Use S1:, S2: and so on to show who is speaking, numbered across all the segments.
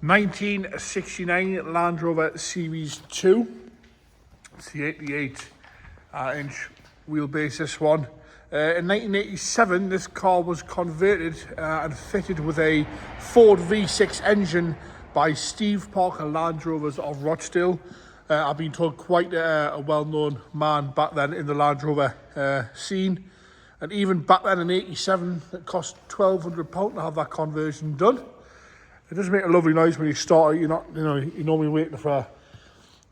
S1: 1969 Land Rover Series 2. It's the 88-inch wheelbase, this one. In 1987, this car was converted and fitted with a Ford V6 engine by Steve Parker Land Rovers of Rochdale. I've been told quite a well-known man back then in the Land Rover scene. And even back then in 87, it cost £1,200 to have that conversion done. It does make a lovely noise when you start it. You're not, you're normally waiting for a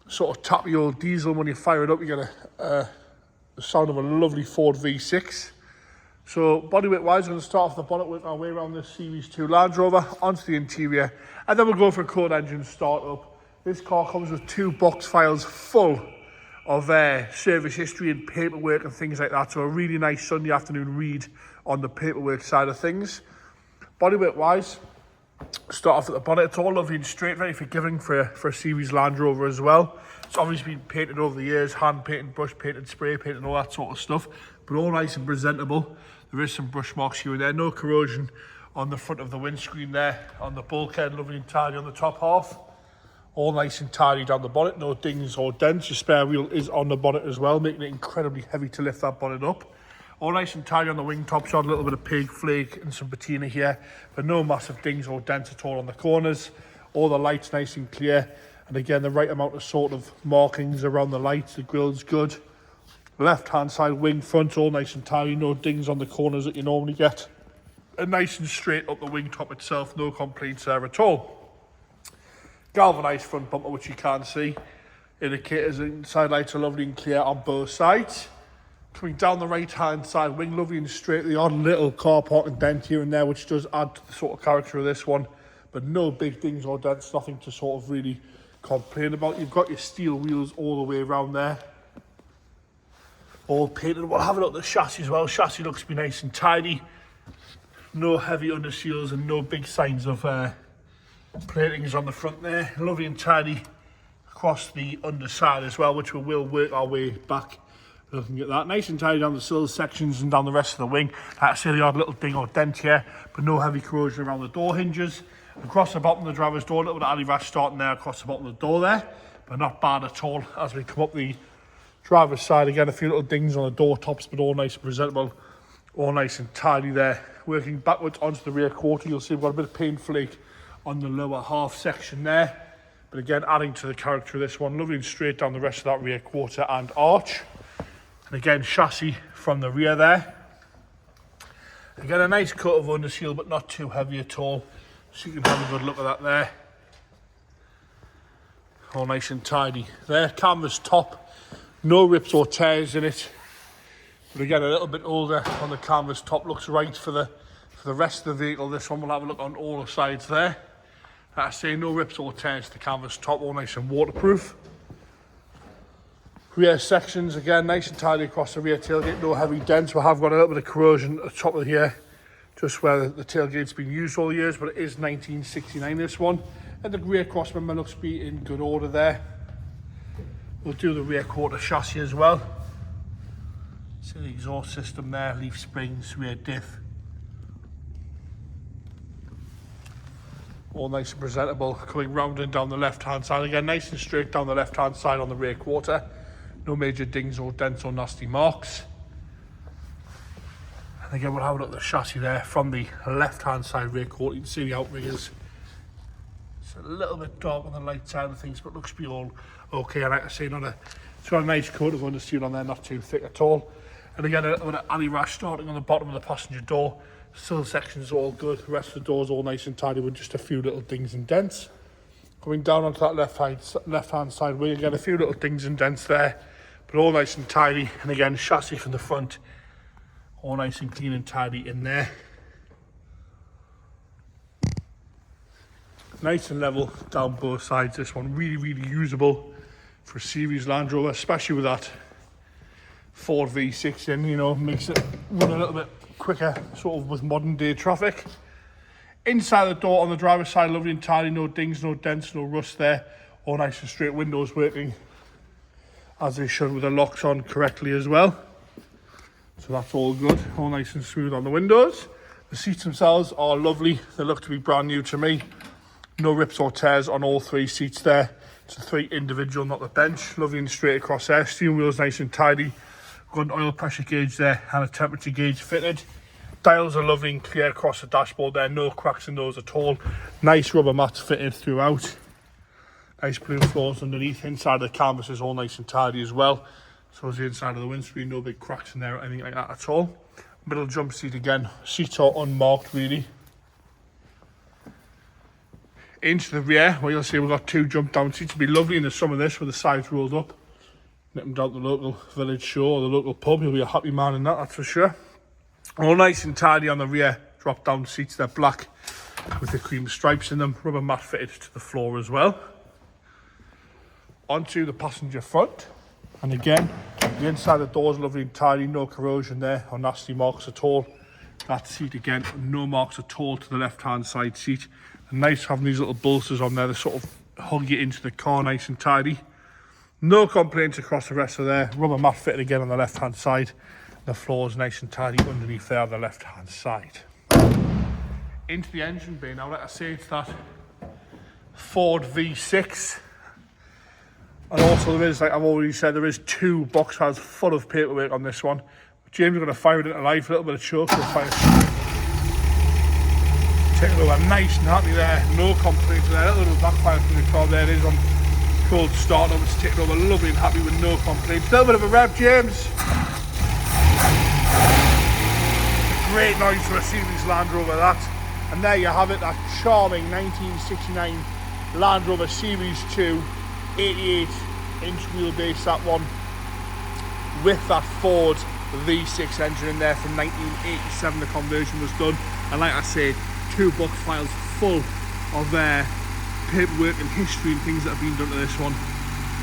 S1: sort of tappy old diesel. When you fire it up, you get the sound of a lovely Ford V6. So bodyweight wise, we're going to start off the bonnet, work our way around this Series 2 Land Rover onto the interior, and then we'll go for a cold engine start up. This car comes with 2 box files full of service history and paperwork and things like that. So a really nice Sunday afternoon read on the paperwork side of things. Bodyweight wise, start off at the bonnet. It's all lovely and straight, very forgiving for a Series Land Rover as well. It's obviously been painted over the years, hand painted, brush painted, spray painted, all that sort of stuff, but all nice and presentable. There is some brush marks here and there, no corrosion on the front of the windscreen there, on the bulkhead, lovely and tidy on the top half. All nice and tidy down the bonnet, no dings or dents. Your spare wheel is on the bonnet as well, making it incredibly heavy to lift that bonnet up. All nice and tidy on the wing tops, on a little bit of pig flake and some patina here, but no massive dings or dents at all on the corners. All the lights nice and clear, and again the right amount of sort of markings around the lights. The grill's good. Left hand side wing front, all nice and tidy, no dings on the corners that you normally get. And nice and straight up the wing top itself, no complaints there at all. Galvanised front bumper, which you can see. Indicators and side lights are lovely and clear on both sides. Coming down the right hand side wing, lovely and straight. The odd little car parking dent here and there, which does add to the sort of character of this one, but no big dings or dents, nothing to sort of really complain about. You've got your steel wheels all the way around there, all painted. We'll have a look at the chassis as well. Chassis looks to be nice and tidy. No heavy underseals and no big signs of platings on the front there. Lovely and tidy across the underside as well, which we will work our way back looking at that. Nice and tidy down the sill sections and down the rest of the wing. Like I say, the odd little ding or dent here, but no heavy corrosion around the door hinges. Across the bottom of the driver's door, a little bit of alley rash starting there across the bottom of the door there, but not bad at all. As we come up the driver's side, again a few little dings on the door tops, but all nice and presentable, all nice and tidy there. Working backwards onto the rear quarter, you'll see we've got a bit of paint flake on the lower half section there, but again adding to the character of this one. Lovely and straight down the rest of that rear quarter and arch. And again chassis from the rear there. Again a nice cut of underseal, but not too heavy at all, so you can have a good look at that there. All nice and tidy there. Canvas top, no rips or tears in it, but again a little bit older on the canvas top. Looks right for the rest of the vehicle. This one, we'll have a look on all the sides there. Like I say, no rips or tears to the canvas top, all nice and waterproof. Rear sections, again, nice and tidy across the rear tailgate, no heavy dents. We have got a little bit of corrosion at the top of here, just where the tailgate's been used all the years, but it is 1969, this one. And the rear crossmember looks to be in good order there. We'll do the rear quarter chassis as well. See the exhaust system there, leaf springs, rear diff. All nice and presentable. Coming round and down the left hand side, again nice and straight down the left hand side on the rear quarter. No major dings or dents or nasty marks. And again we'll have a look at the chassis there from the left hand side rear quarter. You can see the outriggers. It's a little bit dark on the light side of things, but looks to be all okay. And like I say, it's got a nice coat of underseal on there, not too thick at all. And again a little bit of alley rash starting on the bottom of the passenger door. Sill section's all good, the rest of the door's all nice and tidy with just a few little dings and dents. Coming down onto that left hand side wing, again a few little dings and dents there, but all nice and tidy. And again chassis from the front, all nice and clean and tidy in there. Nice and level down both sides. This one really usable for a Series Land Rover, especially with that Ford V6 in, makes it run a little bit quicker, sort of with modern day traffic. Inside the door on the driver's side, lovely and tidy, no dings, no dents, no rust there. All nice and straight, windows working as they should with the locks on correctly as well. So that's all good, all nice and smooth on the windows. The seats themselves are lovely, they look to be brand new to me. No rips or tears on all 3 seats there. It's a 3 individual, not the bench. Lovely and straight across there. Steering wheel's nice and tidy. Got an oil pressure gauge there and a temperature gauge fitted. Dials are lovely and clear across the dashboard there. No cracks in those at all. Nice rubber mats fitted throughout. Nice blue floors underneath. Inside of the canvas is all nice and tidy as well. So is the inside of the windscreen. No big cracks in there or anything like that at all. Middle jump seat again. Seats are unmarked really. Into the rear, where you'll see we've got 2 jump down seats. It'd be lovely in the summer this with the sides rolled up. Nip them down to the local village show or the local pub. You'll be a happy man in that, that's for sure. All nice and tidy on the rear drop down seats. They're black with the cream stripes in them. Rubber mat fitted to the floor as well. Onto the passenger front. And again, the inside of the door's lovely and tidy. No corrosion there or nasty marks at all. That seat again, no marks at all to the left hand side seat. And nice having these little bolsters on there that sort of hug you into the car nice and tidy. No complaints across the rest of there. Rubber mat fitted again on the left hand side. The floor is nice and tidy underneath there on the left hand side. Into the engine bay now, like I say, it's that Ford V6. And also there is, like I've already said, there is 2 box files full of paperwork on this one. James is going to fire it into life, a little bit of choke. We'll fire it. Take it over nice and happy there. No complaints there. A little backfire from the car there. It is on cold start. It's taken over lovely and happy with no complaints. A little bit of a rev, James. Great noise for a series Land Rover, that. And there you have it, that charming 1969 Land Rover Series 2 88-inch wheelbase, that one, with that Ford V6 engine in there from 1987. The conversion was done, and like I said, 2 box files full of their paperwork and history and things that have been done to this one.